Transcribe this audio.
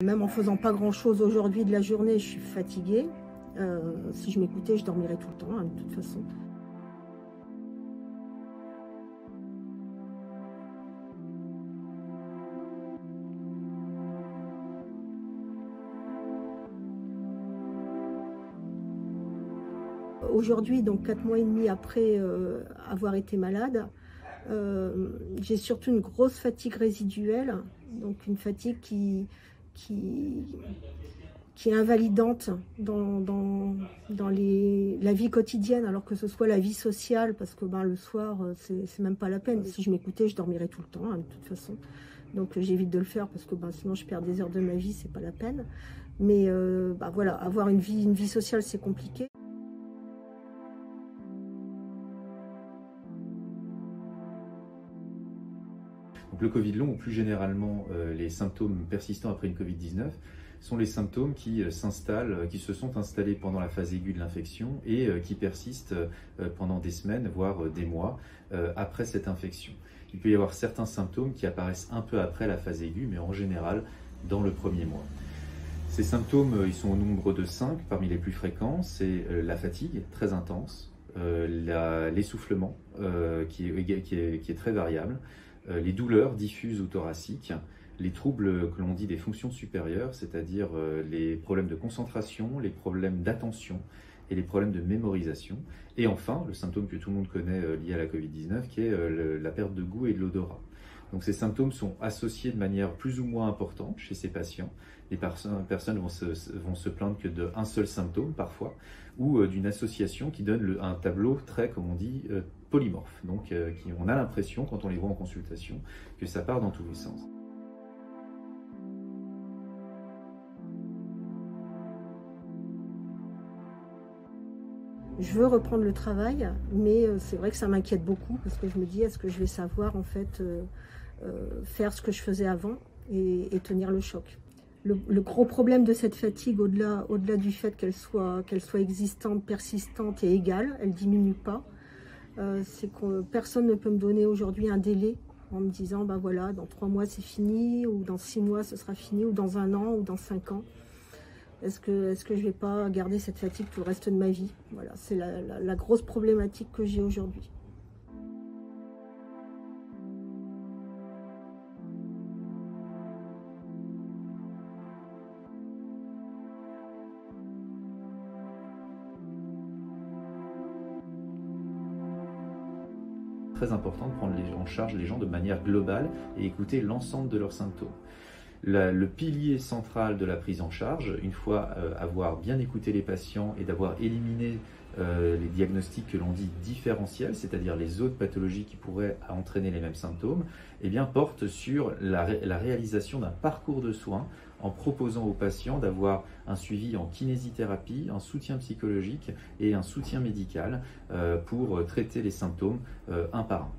Même en faisant pas grand-chose aujourd'hui de la journée, je suis fatiguée. Si je m'écoutais, je dormirais tout le temps, hein, de toute façon. Aujourd'hui, donc 4 mois et demi après avoir été malade, j'ai surtout une grosse fatigue résiduelle, donc une fatigue qui est invalidante dans la vie quotidienne, alors que ce soit la vie sociale, parce que le soir, c'est même pas la peine. Si je m'écoutais, je dormirais tout le temps, hein, de toute façon. Donc j'évite de le faire parce que sinon je perds des heures de ma vie, c'est pas la peine. Mais voilà, avoir une vie sociale, c'est compliqué. Donc le Covid long, ou plus généralement les symptômes persistants après une Covid-19, sont les symptômes qui se sont installés pendant la phase aiguë de l'infection et qui persistent pendant des semaines, voire des mois après cette infection. Il peut y avoir certains symptômes qui apparaissent un peu après la phase aiguë, mais en général dans le premier mois. Ces symptômes, ils sont au nombre de 5 parmi les plus fréquents. C'est la fatigue très intense, l'essoufflement qui est très variable, les douleurs diffuses ou thoraciques, les troubles que l'on dit des fonctions supérieures, c'est-à-dire les problèmes de concentration, les problèmes d'attention et les problèmes de mémorisation. Et enfin, le symptôme que tout le monde connaît lié à la Covid-19, qui est la perte de goût et de l'odorat. Donc ces symptômes sont associés de manière plus ou moins importante chez ces patients. Les personnes vont se plaindre que d'un seul symptôme parfois, ou d'une association qui donne un tableau très, comme on dit, polymorphe. Donc on a l'impression, quand on les voit en consultation, que ça part dans tous les sens. Je veux reprendre le travail, mais c'est vrai que ça m'inquiète beaucoup parce que je me dis, est-ce que je vais savoir en fait faire ce que je faisais avant et tenir le choc. Le gros problème de cette fatigue, au-delà du fait qu'elle soit existante, persistante et égale, elle ne diminue pas, c'est que personne ne peut me donner aujourd'hui un délai en me disant, voilà, dans 3 mois c'est fini, ou dans 6 mois ce sera fini, ou dans 1 an, ou dans 5 ans. Est-ce que je ne vais pas garder cette fatigue tout le reste de ma vie? Voilà, c'est la grosse problématique que j'ai aujourd'hui. Très important de prendre en charge les gens de manière globale et écouter l'ensemble de leurs symptômes. Le pilier central de la prise en charge, une fois avoir bien écouté les patients et d'avoir éliminé les diagnostics que l'on dit différentiels, c'est-à-dire les autres pathologies qui pourraient entraîner les mêmes symptômes, porte sur la réalisation d'un parcours de soins en proposant aux patients d'avoir un suivi en kinésithérapie, un soutien psychologique et un soutien médical pour traiter les symptômes un par un.